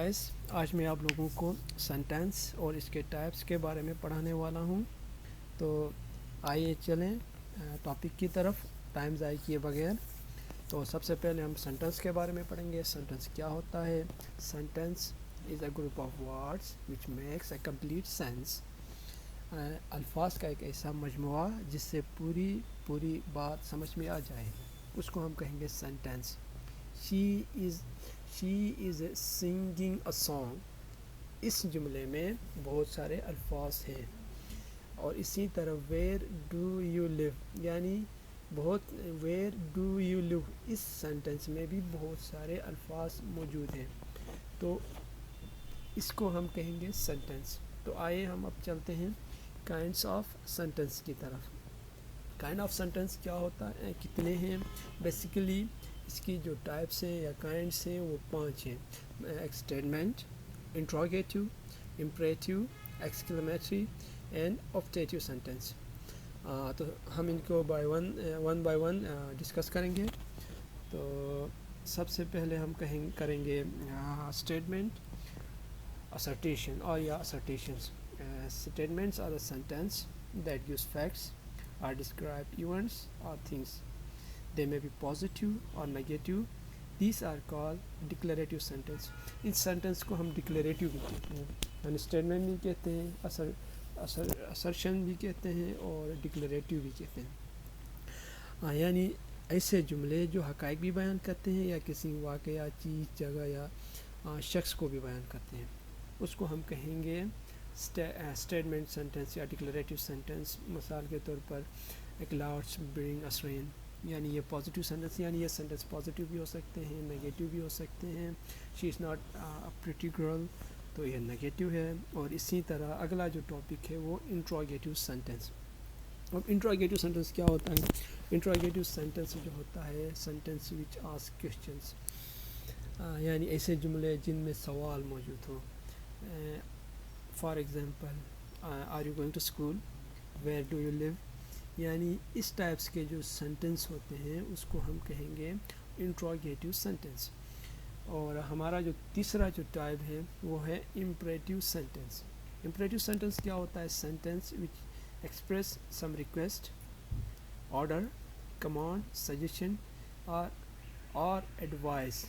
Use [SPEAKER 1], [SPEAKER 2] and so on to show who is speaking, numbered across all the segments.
[SPEAKER 1] Guys, आज मैं आप लोगों को सेंटेंस और इसके टाइप्स के बारे में पढ़ाने वाला हूँ। तो आइए चलें टॉपिक की तरफ टाइम ज़ाय किए बगैर। तो सबसे पहले हम सेंटेंस के बारे में पढ़ेंगे। सेंटेंस क्या होता है? Sentence is a group of words which makes a complete sense. अल्फाज का एक ऐसा मजमुआ जिससे पूरी बात समझ में आ जाए, उसको हम कहेंगे sentence. She is singing a song. इस जुमले में बहुत सारे अल्फाज हैं। और इसी तरह वेयर डू यू लिव, यानी वेयर डू यू लिव, इस सेंटेंस में भी बहुत सारे अल्फाज मौजूद हैं। तो इसको हम कहेंगे सेंटेंस। तो आइए हम अब चलते हैं काइंड्स ऑफ सेंटेंस की तरफ। काइंड ऑफ सेंटेंस क्या होता है, कितने हैं? बेसिकली इसकी जो टाइप्स हैं या काइंड्स हैं वो 5 हैं। Statement, interrogative, imperative, exclamatory and objective sentence. तो हम इनको वन बाय वन डिस्कस करेंगे। तो सबसे पहले हम करेंगे statement, assertion or assertions. Statements are the sentence that gives facts or describe events or things. They may be positive or negative. These are called declarative sentence. इस sentence को हम declarative भी कहते हैं, यानी statement भी कहते हैं, assertion भी कहते हैं और declarative भी कहते हैं। यानी ऐसे जुमले जो हक़ाइक़ भी बयान करते हैं या किसी वाक़या, चीज़, जगह या शख्स को भी बयान करते हैं, उसको हम कहेंगे स्टेटमेंट सेंटेंस या डिक्लेरेटिव सेंटेंस। मिसाल के तौर पर ए क्लाउड्स ब्रिंग अस रेन, यानी ये पॉजिटिव सेंटेंस, यानी ये सेंटेंस पॉजिटिव भी हो सकते हैं, नेगेटिव भी हो सकते हैं। She is not a pretty girl, तो ये नेगेटिव है। और इसी तरह अगला जो टॉपिक है वो इंट्रोगेटिव सेंटेंस। अब इंट्रोगेटिव सेंटेंस क्या होता है? इंट्रोगेटिव सेंटेंस जो होता है सेंटेंस विच आस्क क्वेश्चंस, यानी ऐसे जुमले जिनमें सवाल मौजूद हो। For example, are you going to school, where do you live, यानी इस टाइप्स के जो सेंटेंस होते हैं उसको हम कहेंगे इंट्रोगेटिव सेंटेंस। और हमारा जो तीसरा जो टाइप है वो है इम्परेटिव सेंटेंस। इम्परेटिव सेंटेंस क्या होता है? Sentence which express some request, order, command, suggestion और एडवाइस।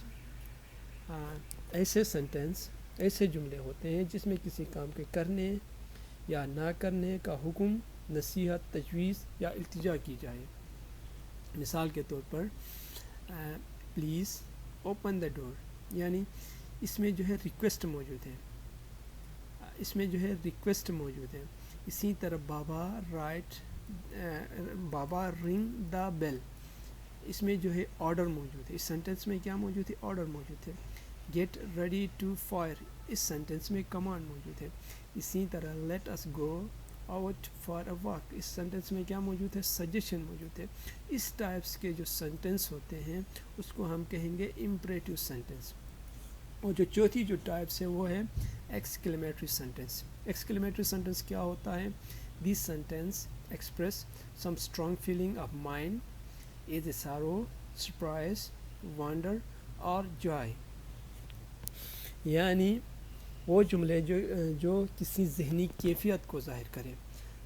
[SPEAKER 1] ऐसे जुमले होते हैं जिसमें किसी काम के करने या ना करने का हुक्म, नसीहत, तजवीज़ या इल्तिजा की जाए। मिसाल के तौर पर प्लीज़ ओपन द डोर, यानी इसमें जो है रिक्वेस्ट मौजूद है। इसी तरह बाबा रिंग द बेल, इसमें जो है ऑर्डर मौजूद है। इस सेंटेंस में क्या मौजूद है? ऑर्डर मौजूद है। गेट रेडी टू फायर, इस सेंटेंस में कमांड मौजूद है। इसी तरह let us go out for a walk, इस सेंटेंस में क्या मौजूद है? सजेशन मौजूद है। इस टाइप्स के जो सेंटेंस होते हैं उसको हम कहेंगे इम्परेटिव सेंटेंस। और जो चौथी जो टाइप्स है वो है एक्सक्लेमेटरी सेंटेंस। एक्सक्लेमेटरी सेंटेंस क्या होता है? This sentence express some strong feeling of mind, is sorrow, surprise, wonder और joy, यानी वो जुमले जो किसी ज़हनी कैफियत को ज़ाहिर करें।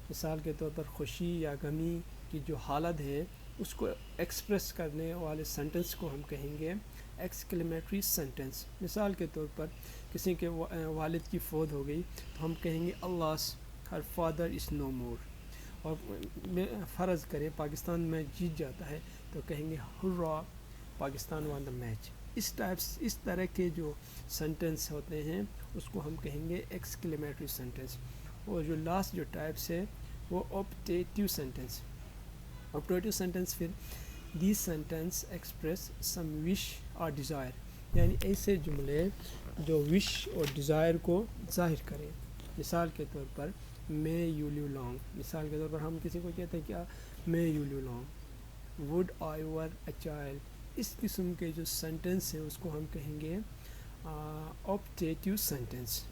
[SPEAKER 1] मिसाल के तौर पर खुशी या गमी की जो हालत है उसको एक्सप्रेस करने वाले सेंटेंस को हम कहेंगे एक्सक्लेमेटरी सेंटेंस। मिसाल के तौर पर किसी के वालिद की फ़ौत हो गई तो हम कहेंगे अल्लाह हर फादर इज़ नो मोर। और फ़र्ज़ करें पाकिस्तान में जीत जाता है तो कहेंगे hurrah Pakistan one the match. इस तरह के जो सेंटेंस होते हैं उसको हम कहेंगे एक्सक्लेमेटरी सेंटेंस। और जो लास्ट जो टाइप्स है वो ऑब्जेक्टिव सेंटेंस। ऑब्जेक्टिव सेंटेंस फिर this sentence express some wish और डिज़ायर, यानी ऐसे जुमले जो विश और डिज़ायर को ज़ाहिर करें। मिसाल के तौर पर मे यू लिव लॉन्ग, मिसाल के तौर पर हम किसी को कहते हैं क्या? May you live long. Would I were a child, इस किस्म के जो सेंटेंस हैं उसको हम कहेंगे ऑब्जेक्टिव सेंटेंस।